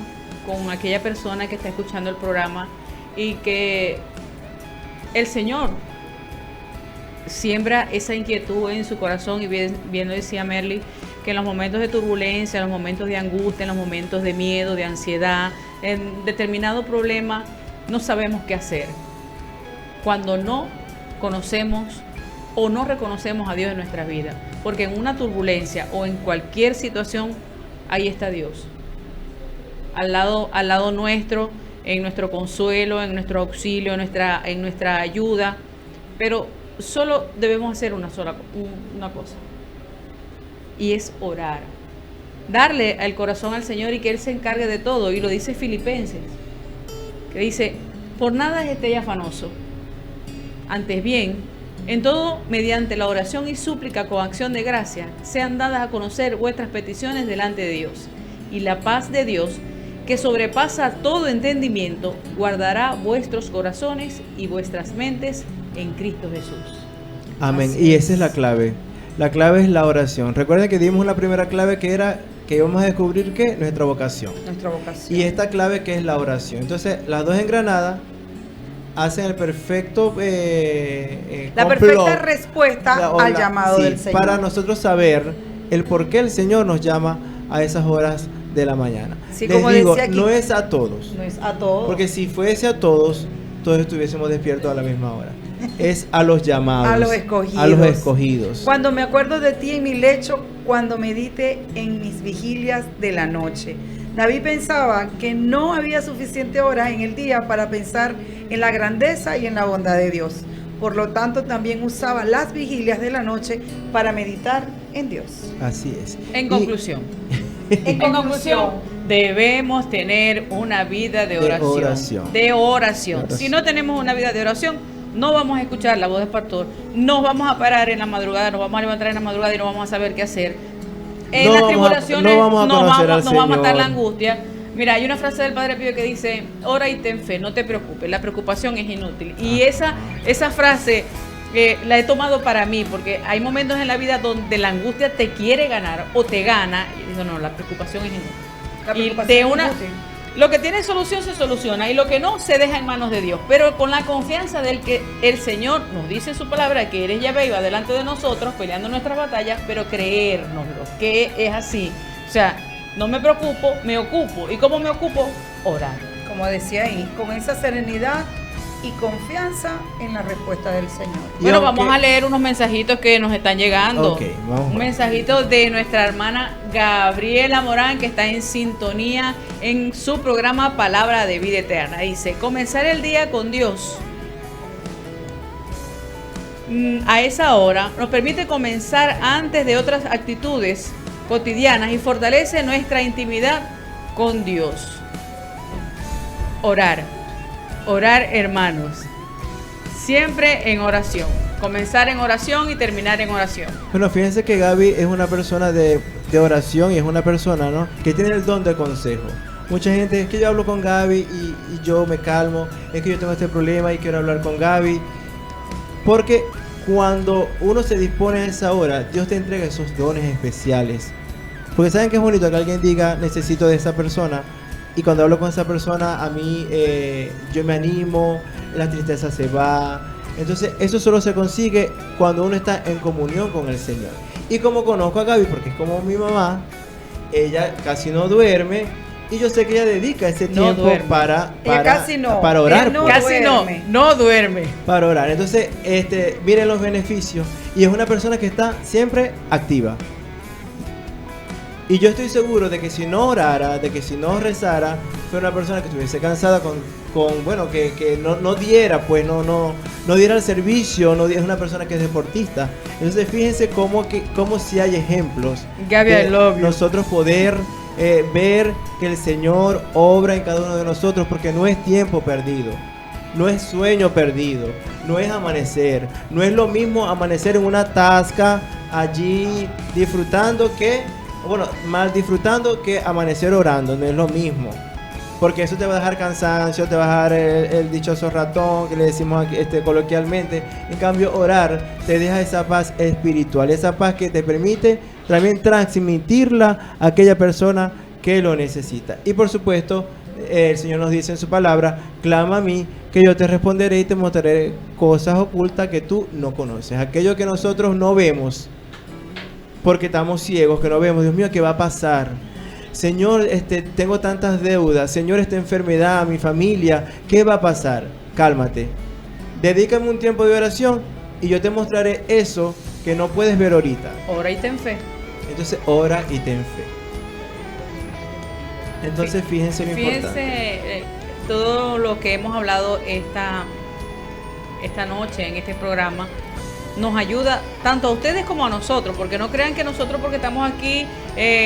con aquella persona que está escuchando el programa y que el Señor siembra esa inquietud en su corazón, y bien lo decía Merly, que en los momentos de turbulencia, en los momentos de angustia, en los momentos de miedo, de ansiedad, en determinado problema, no sabemos qué hacer. Cuando no conocemos o no reconocemos a Dios en nuestra vida, porque en una turbulencia o en cualquier situación, ahí está Dios, al lado nuestro, en nuestro consuelo, en nuestro auxilio, en nuestra ayuda, pero solo debemos hacer una cosa, y es orar, darle el corazón al Señor y que Él se encargue de todo. Y lo dice Filipenses, que dice, por nada estéis afanoso, antes bien, en todo, mediante la oración y súplica con acción de gracia, sean dadas a conocer vuestras peticiones delante de Dios, y la paz de Dios, que sobrepasa todo entendimiento, guardará vuestros corazones y vuestras mentes en Cristo Jesús. Amén. Y esa es la clave. La clave es la oración. Recuerden que dimos la primera clave, que era que íbamos a descubrir ¿qué? Nuestra vocación. Nuestra vocación. Y esta clave que es la oración. Entonces, las dos engranadas hacen el perfecto la perfecta respuesta al llamado del Señor. Para nosotros saber el por qué el Señor nos llama a esas horas de la mañana. Sí, les digo, aquí, no es a todos. No es a todos. Porque si fuese a todos, todos estuviésemos despiertos a la misma hora. Es a los llamados. A los escogidos. A los escogidos. Cuando me acuerdo de ti en mi lecho, cuando medite en mis vigilias de la noche. David pensaba que no había suficiente horas en el día para pensar en la grandeza y en la bondad de Dios. Por lo tanto, también usaba las vigilias de la noche para meditar en Dios. Así es. En conclusión. En conclusión, debemos tener una vida de oración. De oración. Si no tenemos una vida de oración, no vamos a escuchar la voz del pastor, nos vamos a parar en la madrugada, nos vamos a levantar en la madrugada y no vamos a saber qué hacer. En las tribulaciones nos va a matar la angustia. Mira, hay una frase del Padre Pío que dice, ora y ten fe, no te preocupes, la preocupación es inútil. Y esa frase la he tomado para mí, porque hay momentos en la vida donde la angustia te quiere ganar o te gana. Y digo, no, la preocupación es inútil. Lo que tiene solución se soluciona y lo que no se deja en manos de Dios, pero con la confianza del que el Señor nos dice en su palabra que Él es Yahvé y va delante de nosotros peleando nuestras batallas, pero creérnoslo, que es así. O sea, no me preocupo, me ocupo. ¿Y cómo me ocupo? Orar. Como decía ahí, con esa serenidad y confianza en la respuesta del Señor. Bueno, vamos a leer unos mensajitos que nos están llegando. Okay, vamos. Un mensajito de nuestra hermana Gabriela Morán, que está en sintonía en su programa Palabra de Vida Eterna. Dice: comenzar el día con Dios a esa hora nos permite comenzar antes de otras actitudes cotidianas y fortalece nuestra intimidad con Dios. Orar, hermanos, siempre en oración, comenzar en oración y terminar en oración. Bueno, fíjense que Gaby es una persona de oración y es una persona, ¿no?, que tiene el don de consejo. Mucha gente, es que yo hablo con Gaby y yo me calmo, es que yo tengo este problema y quiero hablar con Gaby. Porque cuando uno se dispone a esa hora, Dios te entrega esos dones especiales. Porque saben que es bonito que alguien diga, necesito de esa persona. Y cuando hablo con esa persona, a mí yo me animo, la tristeza se va. Entonces eso solo se consigue cuando uno está en comunión con el Señor. Y como conozco a Gaby, porque es como mi mamá, ella casi no duerme. Y yo sé que ella dedica ese tiempo para orar. No duerme. Para orar. Entonces, miren los beneficios. Y es una persona que está siempre activa. Y yo estoy seguro de que si no orara, de que si no rezara, fuera una persona que estuviese cansada que no diera, pues no diera el servicio, es una persona que es deportista. Entonces fíjense cómo si hay ejemplos Gaby, I love you. Nosotros poder ver que el Señor obra en cada uno de nosotros, porque no es tiempo perdido, no es sueño perdido, no es amanecer, no es lo mismo amanecer en una tasca allí disfrutando mal disfrutando que amanecer orando, no es lo mismo. Porque eso te va a dejar cansancio, te va a dejar el dichoso ratón que le decimos aquí, coloquialmente. En cambio, orar te deja esa paz espiritual, esa paz que te permite también transmitirla a aquella persona que lo necesita. Y por supuesto, el Señor nos dice en su palabra: clama a mí, que yo te responderé y te mostraré cosas ocultas que tú no conoces. Aquello que nosotros no vemos, porque estamos ciegos, que no vemos. Dios mío, ¿qué va a pasar? Señor, tengo tantas deudas. Señor, esta enfermedad, mi familia, ¿qué va a pasar? Cálmate. Dedícame un tiempo de oración y yo te mostraré eso que no puedes ver ahorita. Ora y ten fe. Entonces, ora y ten fe. Entonces, fíjense lo importante. Todo lo que hemos hablado esta noche en este programa nos ayuda tanto a ustedes como a nosotros, porque no crean que nosotros, porque estamos aquí,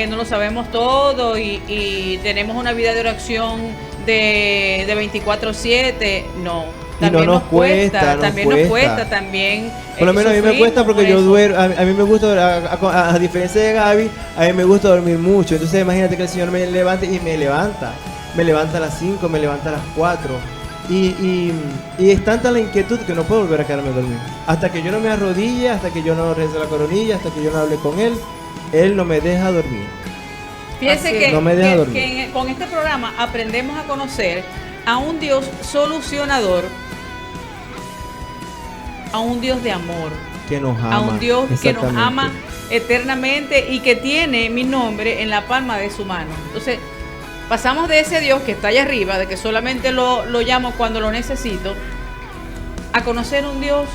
no lo sabemos todo y tenemos una vida de oración de 24/7. No, también nos cuesta, también. Por lo menos a mí me cuesta porque yo duermo. A mí me gusta, a diferencia de Gaby, a mí me gusta dormir mucho. Entonces imagínate que el Señor me levante y me levanta a las 5, me levanta a las 4. Y es tanta la inquietud que no puedo volver a quedarme a dormir. Hasta que yo no me arrodille, hasta que yo no rece la coronilla, hasta que yo no hable con Él no me deja dormir. Fíjense que con este programa aprendemos a conocer a un Dios solucionador, a un Dios de amor, que nos ama, a un Dios que nos ama eternamente y que tiene mi nombre en la palma de su mano. Entonces, pasamos de ese Dios que está allá arriba, de que solamente lo llamo cuando lo necesito, a conocer un Dios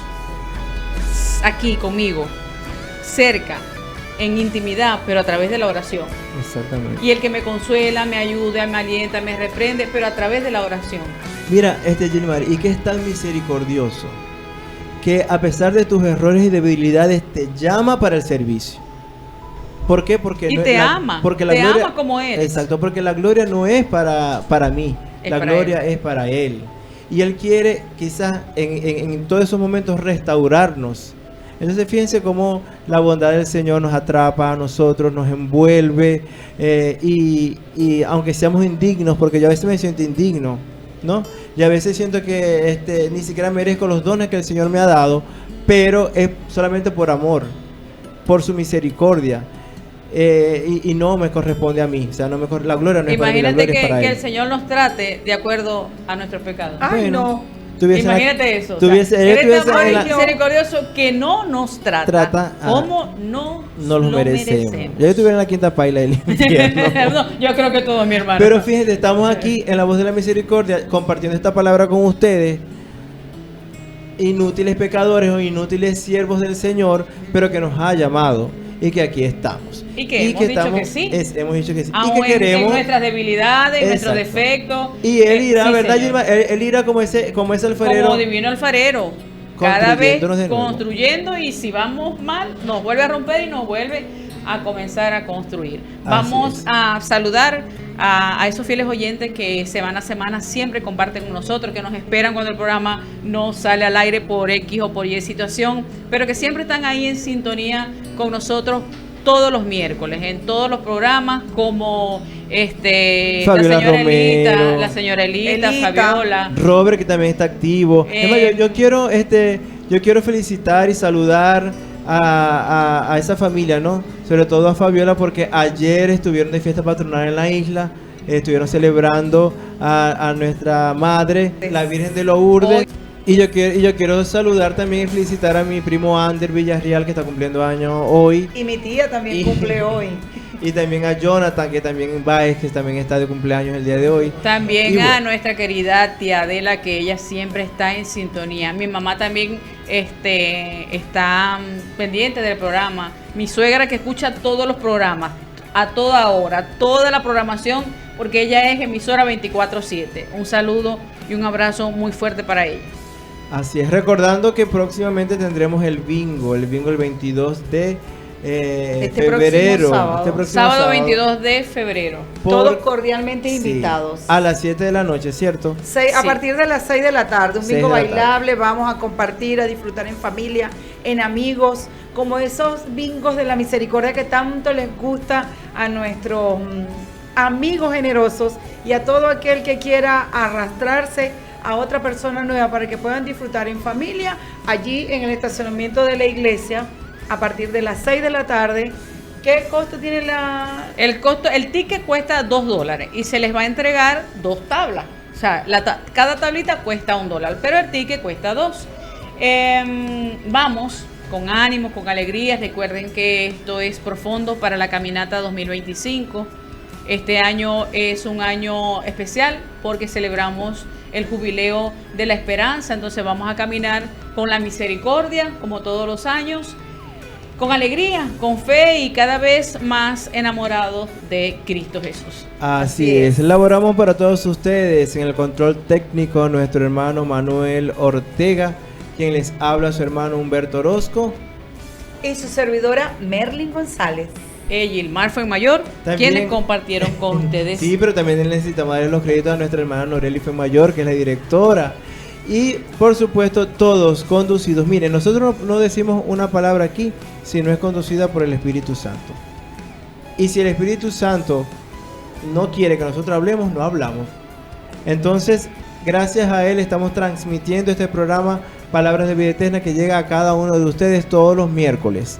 aquí conmigo, cerca, en intimidad, pero a través de la oración. Exactamente. Y el que me consuela, me ayuda, me alienta, me reprende, pero a través de la oración. Mira, Gilmar, y que es tan misericordioso, que a pesar de tus errores y debilidades te llama para el servicio. ¿Por qué? Porque ama como eres. Exacto, porque la gloria no es para mí, la gloria es para Él. Y Él quiere quizás en todos esos momentos restaurarnos. Entonces fíjense cómo la bondad del Señor nos atrapa a nosotros, nos envuelve, y aunque seamos indignos, porque yo a veces me siento indigno, ¿no? Y a veces siento que ni siquiera merezco los dones que el Señor me ha dado, pero es solamente por amor, por su misericordia. y no me corresponde a mí. O sea, no me la gloria no es para mí, la Imagínate gloria es para que Él. el Señor nos trate de acuerdo a nuestros pecados. Ay, Bueno, no. Imagínate eso. Él Él estuviese es tan en la- misericordioso que no nos trata Trata como no los lo merecemos. Ya yo estuviera en la quinta paila del infierno. No, yo creo que todo, mi hermano. Pero fíjense, estamos aquí en la voz de la misericordia compartiendo esta palabra con ustedes. Inútiles pecadores o inútiles siervos del Señor, pero que nos ha llamado y que aquí estamos. Y que hemos dicho que sí. Hemos dicho que sí. Aún Y que queremos. en nuestras debilidades, en nuestros Exacto. defectos. Y Él irá, sí, ¿verdad, Señor. Gilma? Él irá como ese alfarero. Como divino alfarero. Cada vez Construyéndonos de nuevo. construyendo, y si vamos mal, nos vuelve a romper y nos vuelve a comenzar a construir. Vamos es. a saludar a esos fieles oyentes que semana a semana siempre comparten con nosotros, que nos esperan cuando el programa no sale al aire por X o por Y situación, pero que siempre están ahí en sintonía con nosotros todos los miércoles, en todos los programas, como Fabiola la señora Elita, Fabiola. Robert, que también está activo. Es más, yo quiero felicitar y saludar a esa familia, ¿no? Sobre todo a Fabiola, porque ayer estuvieron de fiesta patronal en la isla. Estuvieron celebrando a nuestra madre, la Virgen de Lourdes. Y yo quiero saludar también y felicitar a mi primo Ander Villarreal, que está cumpliendo años hoy. Y mi tía también cumple hoy. Y también a Jonathan, que también que también está de cumpleaños el día de hoy. También Y a bueno, nuestra querida tía Adela, que ella siempre está en sintonía. Mi mamá también está pendiente del programa. Mi suegra, que escucha todos los programas, a toda hora, toda la programación, porque ella es emisora 24/7. Un saludo y un abrazo muy fuerte para ella. Así es, recordando que próximamente tendremos el bingo el 22 de febrero. Próximo Sábado 22 de febrero. Todos cordialmente Sí, invitados. a las 7 de la noche, ¿cierto? A Sí. partir de las 6 de la tarde, un 6 bingo de la tarde. bailable, vamos a compartir, a disfrutar en familia, en amigos, como esos bingos de la misericordia que tanto les gusta a nuestros amigos generosos y a todo aquel que quiera arrastrarse a otra persona nueva para que puedan disfrutar en familia, allí en el estacionamiento de la iglesia, a partir de las 6 de la tarde. ¿Qué costo tiene El ticket cuesta $2 y se les va a entregar 2 tablas. O sea, cada tablita cuesta $1, pero el ticket cuesta 2. Vamos con ánimo, con alegría. Recuerden que esto es profundo para la caminata 2025. Este año es un año especial porque celebramos el jubileo de la esperanza. Entonces vamos a caminar con la misericordia, como todos los años, con alegría, con fe y cada vez más enamorados de Cristo Jesús. Así es, laboramos para todos ustedes en el control técnico nuestro hermano Manuel Ortega, quien les habla su hermano Humberto Orozco. Y su servidora Merlin González. Gilmar Fuenmayor, También- quienes compartieron con ustedes. Sí, pero también necesitamos darle los créditos a nuestra hermana Noreli Fuenmayor, que es la directora. Y por supuesto todos conducidos. Miren, nosotros no decimos una palabra aquí si no es conducida por el Espíritu Santo. Y si el Espíritu Santo no quiere que nosotros hablemos, no hablamos. Entonces, gracias a Él estamos transmitiendo este programa Palabras de Vida Eterna, que llega a cada uno de ustedes todos los miércoles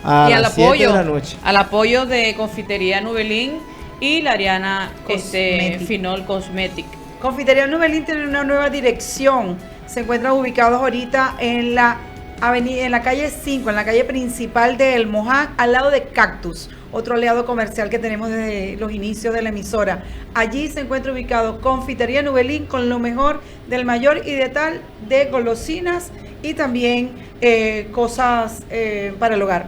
a Y al las 7 apoyo, de la noche. al apoyo de Confitería Nubelín y la Ariana Cosmetic. Finol Cosmetic. Confitería Nubelín tiene una nueva dirección. Se encuentran ubicados ahorita en la avenida, en la calle 5, en la calle principal de El Moján, al lado de Cactus, otro aliado comercial que tenemos desde los inicios de la emisora. Allí se encuentra ubicado Confitería Nubelín, con lo mejor del mayor y de tal de golosinas y también cosas para el hogar.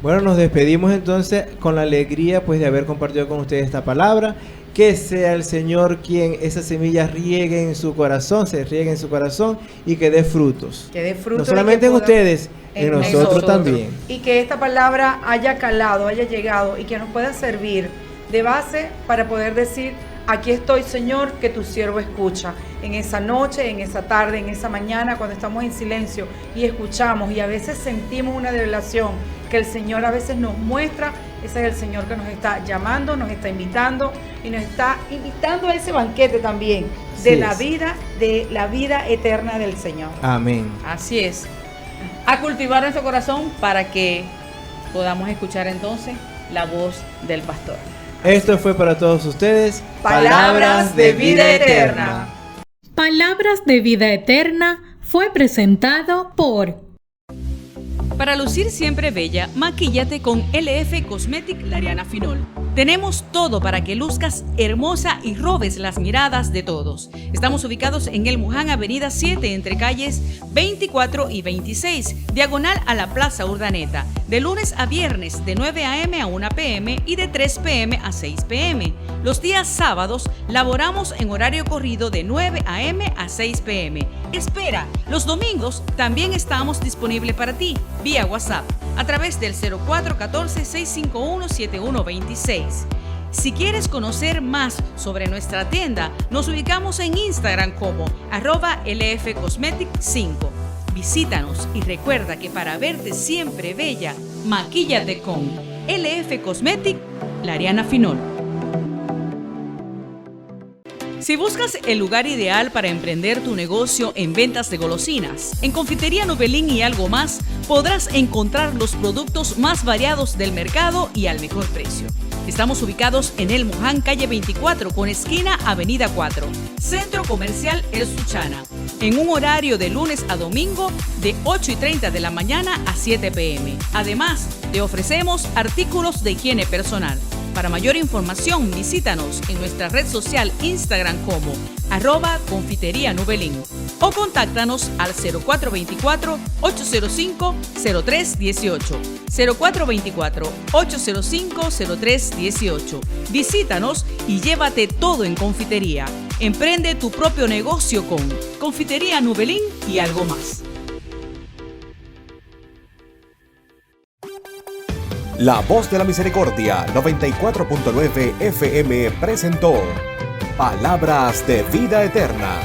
Bueno, nos despedimos entonces con la alegría pues de haber compartido con ustedes esta palabra. Que sea el Señor quien esas semillas riegue en su corazón, se riegue en su corazón y que dé frutos. Que dé fruto. No y solamente que en pueda- ustedes, en nosotros también. Y que esta palabra haya calado, haya llegado y que nos pueda servir de base para poder decir: aquí estoy, Señor, que tu siervo escucha. En esa noche, en esa tarde, en esa mañana, cuando estamos en silencio y escuchamos y a veces sentimos una revelación que el Señor a veces nos muestra, ese es el Señor que nos está llamando, nos está invitando y nos está invitando a ese banquete también de la vida eterna del Señor. Amén. Así es. A cultivar nuestro corazón para que podamos escuchar entonces la voz del pastor. Esto fue para todos ustedes. Palabras de vida eterna. Palabras de vida eterna fue presentado por... Para lucir siempre bella, maquíllate con LF Cosmetic Lariana Finol. Tenemos todo para que luzcas hermosa y robes las miradas de todos. Estamos ubicados en El Muján, Avenida 7, entre calles 24 y 26, diagonal a la Plaza Urdaneta, de lunes a viernes de 9 a.m. a 1 p.m. y de 3 p.m. a 6 p.m. Los días sábados laboramos en horario corrido de 9 a.m. a 6 p.m. Espera, los domingos también estamos disponibles para ti, vía WhatsApp, a través del 0414-651-7126. Si quieres conocer más sobre nuestra tienda, nos ubicamos en Instagram como @lfcosmetic5. Visítanos y recuerda que para verte siempre bella, maquíllate con LF Cosmetic Lariana Finol. Si buscas el lugar ideal para emprender tu negocio en ventas de golosinas, en Confitería Nubelín y algo más, podrás encontrar los productos más variados del mercado y al mejor precio. Estamos ubicados en El Muján, calle 24, con esquina Avenida 4, Centro Comercial El Suchana, en un horario de lunes a domingo de 8:30 de la mañana a 7 p.m. Además, te ofrecemos artículos de higiene personal. Para mayor información, visítanos en nuestra red social Instagram como @confitería-nubelín o contáctanos al 0424-805-0318. 0424-805-0318. Visítanos y llévate todo en confitería. Emprende tu propio negocio con Confitería Nubelín y algo más. La Voz de la Misericordia 94.9 FM presentó Palabras de Vida Eterna.